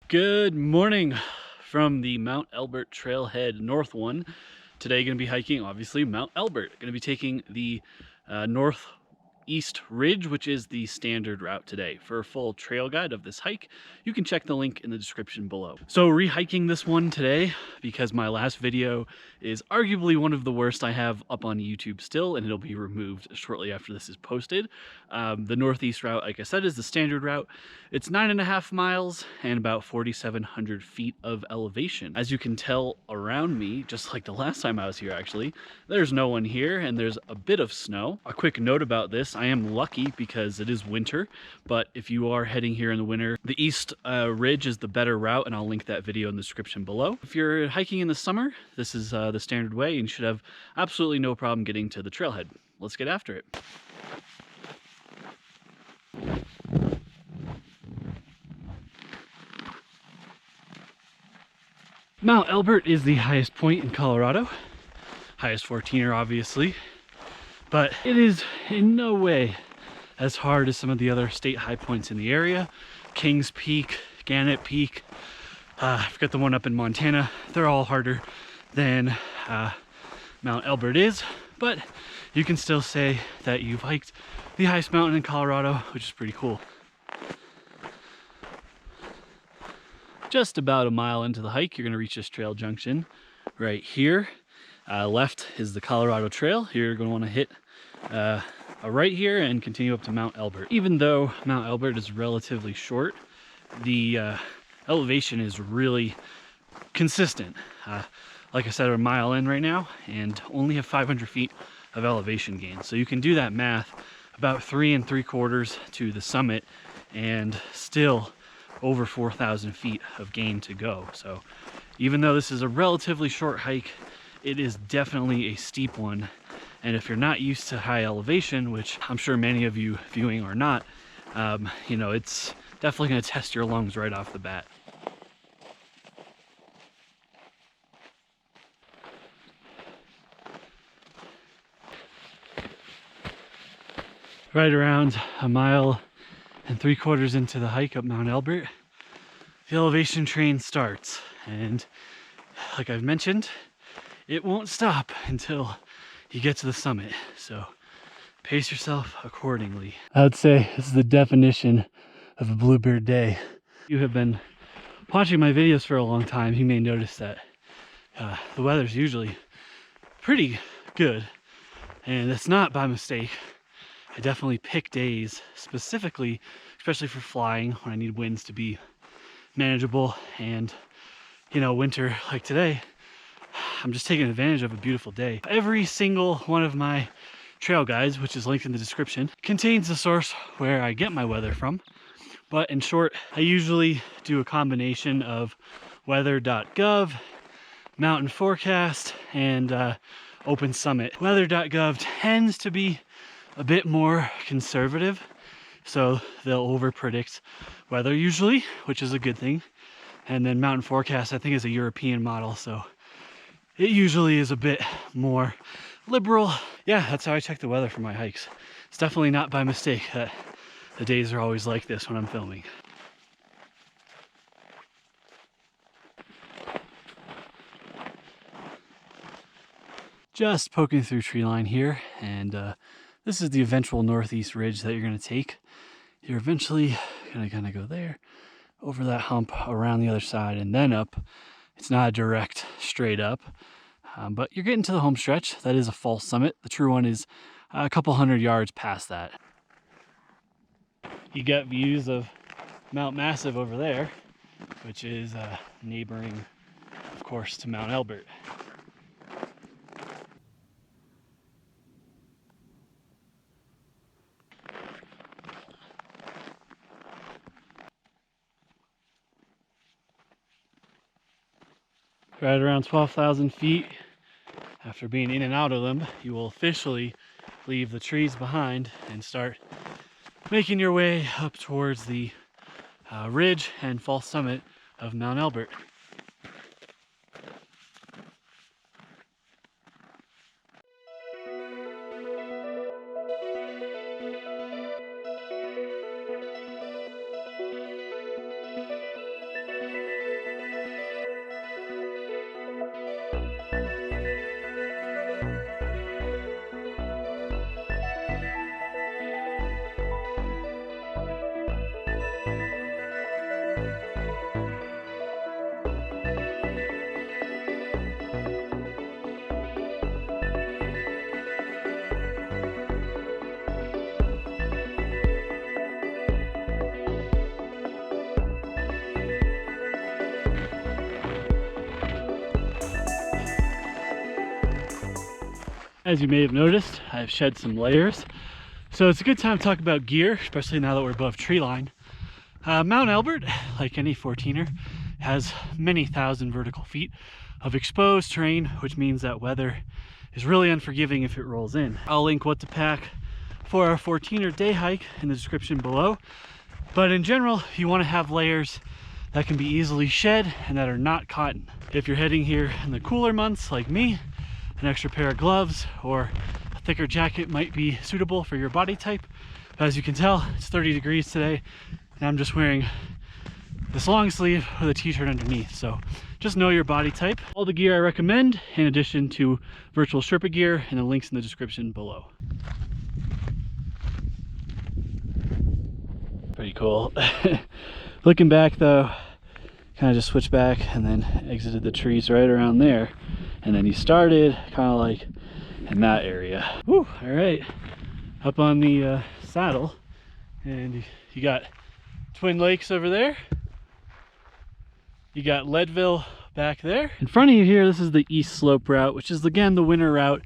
Good morning from the Mount Elbert Trailhead North one. Today going to be hiking, obviously, Mount Elbert. Going to be taking the northeast ridge, which is the standard route today. For a full trail guide of this hike, you can check the link in the description below. So rehiking this one today because my last video is arguably one of the worst I have up on YouTube still, and it'll be removed shortly after this is posted. The northeast route, like I said, is the standard route. It's 9.5 miles and about 4,700 feet of elevation. As you can tell around me, just like the last time I was here actually, there's no one here and there's a bit of snow. A quick note about this, I am lucky because it is winter, but if you are heading here in the winter, the east ridge is the better route, and I'll link that video in the description below. If you're hiking in the summer, this is the standard way and you should have absolutely no problem getting to the trailhead. Let's get after it. Mount Elbert is the highest point in Colorado, highest 14er obviously, but it is in no way as hard as some of the other state high points in the area. Kings Peak, Gannett Peak, I forget the one up in Montana, they're all harder than Mount Elbert is, but you can still say that you've hiked the highest mountain in Colorado, which is pretty cool. Just about a mile into the hike, you're going to reach this trail junction right here. Left is the Colorado Trail. You're going to want to hit a right here and continue up to Mount Elbert. Even though Mount Elbert is relatively short, the elevation is really consistent. Like I said, we're a mile in right now and only have 500 feet of elevation gain. So you can do that math, about 3 3/4 to the summit, and still over 4,000 feet of gain to go. So even though this is a relatively short hike, it is definitely a steep one. And if you're not used to high elevation, which I'm sure many of you viewing are not, you know, it's definitely going to test your lungs right off the bat. Right around 1 3/4 miles into the hike up Mount Elbert, the elevation train starts, and like I've mentioned, it won't stop until you get to the summit, so pace yourself accordingly. I would say this is the definition of a bluebird day. If you have been watching my videos for a long time, you may notice that the weather's usually pretty good, and it's not by mistake. I definitely pick days specifically, especially for flying, when I need winds to be manageable. And you know, winter like today, I'm just taking advantage of a beautiful day. Every single one of my trail guides, which is linked in the description, contains the source where I get my weather from. But in short, I usually do a combination of weather.gov, mountain forecast, and open summit. Weather.gov tends to be a bit more conservative, so they'll over predict weather usually, which is a good thing. And then mountain forecast, I think, is a European model, so it usually is a bit more liberal. Yeah, that's how I check the weather for my hikes. It's definitely not by mistake that the days are always like this when I'm filming. Just poking through tree line here, and this is the eventual northeast ridge that you're going to take. You're eventually going to kind of go there, over that hump, around the other side, and then up. It's not a direct straight up, but you're getting to the home stretch. That is a false summit. The true one is a couple hundred yards past that. You got views of Mount Massive over there, which is neighboring, of course, to Mount Elbert. Right around 12,000 feet, after being in and out of them, you will officially leave the trees behind and start making your way up towards the ridge and false summit of Mount Elbert. As you may have noticed, I've shed some layers. So it's a good time to talk about gear, especially now that we're above tree line. Mount Elbert, like any 14er, has many thousand vertical feet of exposed terrain, which means that weather is really unforgiving if it rolls in. I'll link what to pack for our 14er day hike in the description below. But in general, you want to have layers that can be easily shed and that are not cotton. If you're heading here in the cooler months like me, an extra pair of gloves or a thicker jacket might be suitable for your body type. As you can tell, it's 30 degrees today and I'm just wearing this long sleeve with a t-shirt underneath. So just know your body type. All the gear I recommend, in addition to virtual Sherpa gear, and the links in the description below. Pretty cool. Looking back though, kind of just switched back and then exited the trees right around there. And then you started kind of like in that area. Woo, all right. Up on the saddle, and you got Twin Lakes over there. You got Leadville back there. In front of you here, this is the East Slope route, which is again the winter route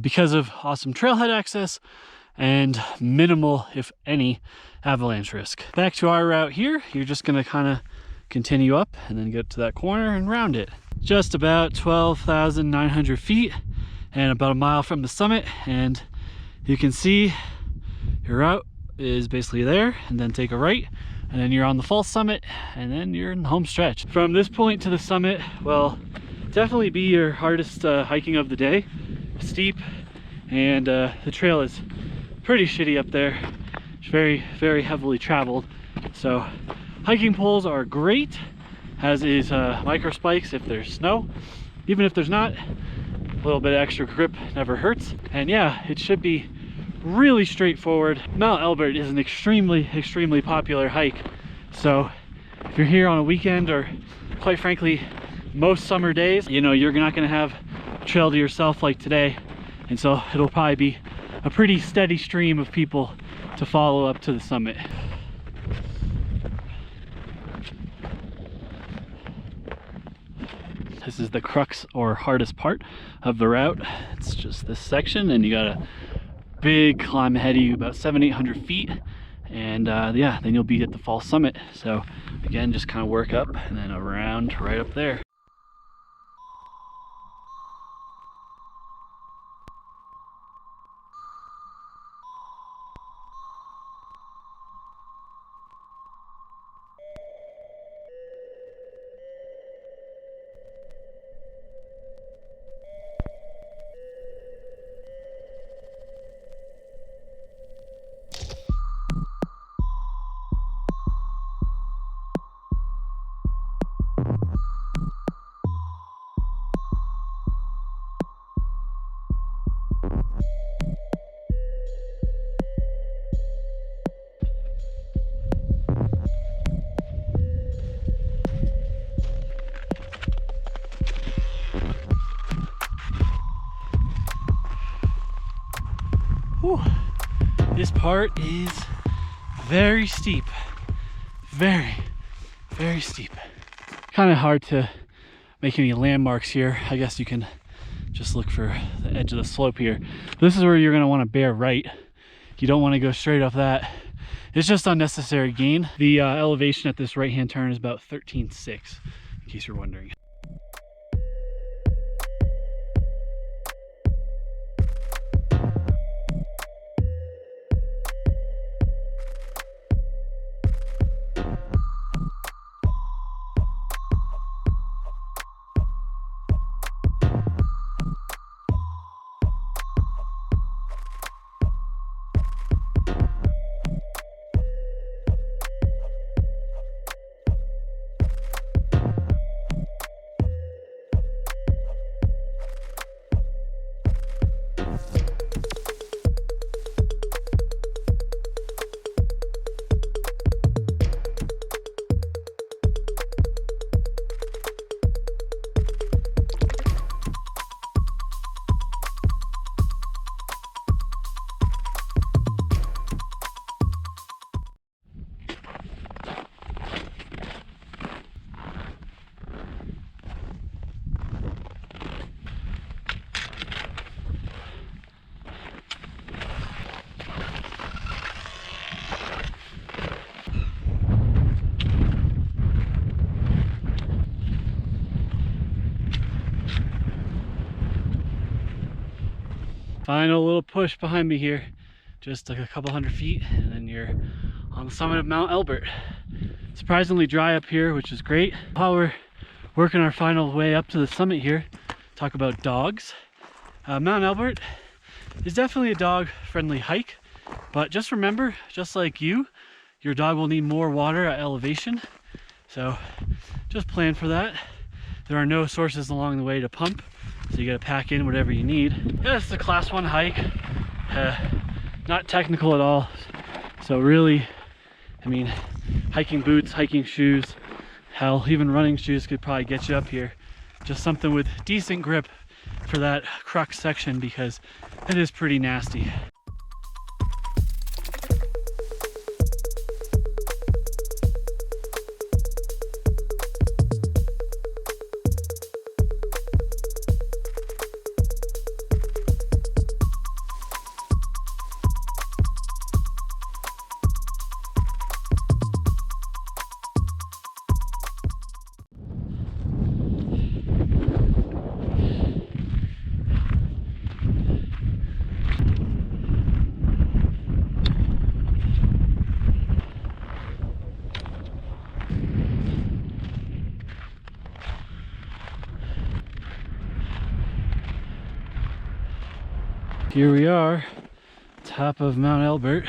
because of awesome trailhead access and minimal, if any, avalanche risk. Back to our route here, you're just gonna kind of continue up and then get to that corner and round it. Just about 12,900 feet and about a mile from the summit, and you can see your route is basically there, and then take a right and then you're on the false summit, and then you're in the home stretch. From this point to the summit, well, definitely be your hardest hiking of the day. Steep, and the trail is pretty shitty up there. It's very, very heavily traveled. So hiking poles are great, as is micro spikes if there's snow. Even if there's not, a little bit of extra grip never hurts. And yeah, it should be really straightforward. Mount Elbert is an extremely, extremely popular hike. So if you're here on a weekend, or quite frankly, most summer days, you know, you're not gonna have a trail to yourself like today. And so it'll probably be a pretty steady stream of people to follow up to the summit. This is the crux, or hardest part of the route. It's just this section, and you got a big climb ahead of you, about 700-800 feet, and yeah, then you'll be at the false summit. So again, just kind of work up and then around right up there. Whew. This part is very steep. Very, very steep. Kind of hard to make any landmarks here. I guess you can just look for the edge of the slope here. This is where you're gonna want to bear right. You don't want to go straight off that. It's just unnecessary gain. The elevation at this right-hand turn is about 13.6, in case you're wondering. Final little push behind me here. Just like a couple hundred feet and then you're on the summit of Mount Elbert. Surprisingly dry up here, which is great. While we're working our final way up to the summit here, talk about dogs. Mount Elbert is definitely a dog-friendly hike, but just remember, just like you, your dog will need more water at elevation. So just plan for that. There are no sources along the way to pump, so you gotta pack in whatever you need. Yeah, it's a class 1 hike. Not technical at all. So really, I mean, hiking boots, hiking shoes, hell, even running shoes could probably get you up here. Just something with decent grip for that crux section because it is pretty nasty. Here we are, top of Mount Elbert.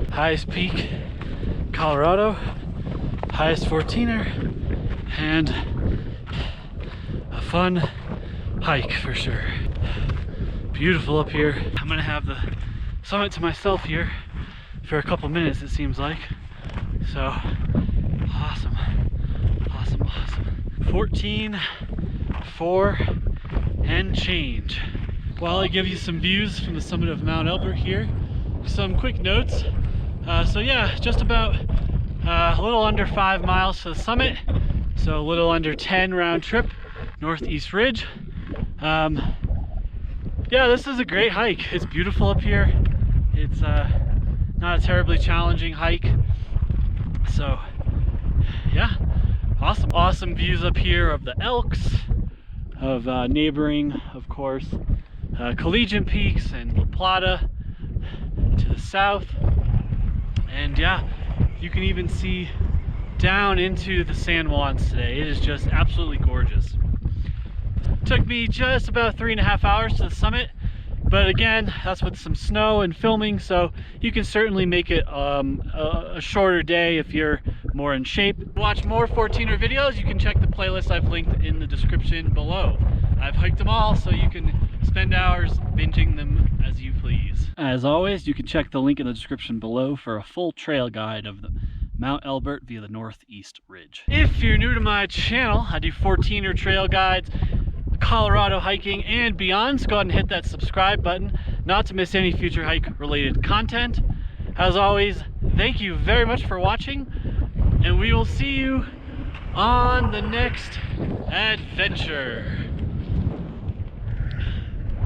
Highest peak, Colorado, highest 14er, and a fun hike for sure. Beautiful up here. I'm gonna have the summit to myself here for a couple minutes, it seems like. So awesome, awesome, awesome. 14, 4, and change. While I give you some views from the summit of Mount Elbert here, some quick notes. So yeah, just about a little under 5 miles to the summit, so a little under 10 round trip, northeast ridge. Yeah, this is a great hike. It's beautiful up here. It's not a terribly challenging hike. So yeah, awesome views up here of the Elks, of neighboring, of course, Collegiate Peaks and La Plata to the south. And yeah, you can even see down into the San Juans today. It is just absolutely gorgeous. Took me just about 3.5 hours to the summit, but again, that's with some snow and filming, so you can certainly make it a shorter day if you're more in shape. To watch more 14er videos, you can check the playlist I've linked in the description below. I've hiked them all, so you can spend hours binging them as you please. As always, you can check the link in the description below for a full trail guide of the Mount Elbert via the Northeast Ridge. If you're new to my channel, I do 14er trail guides, Colorado hiking and beyond, so go ahead and hit that subscribe button not to miss any future hike related content. As always, thank you very much for watching, and we will see you on the next adventure.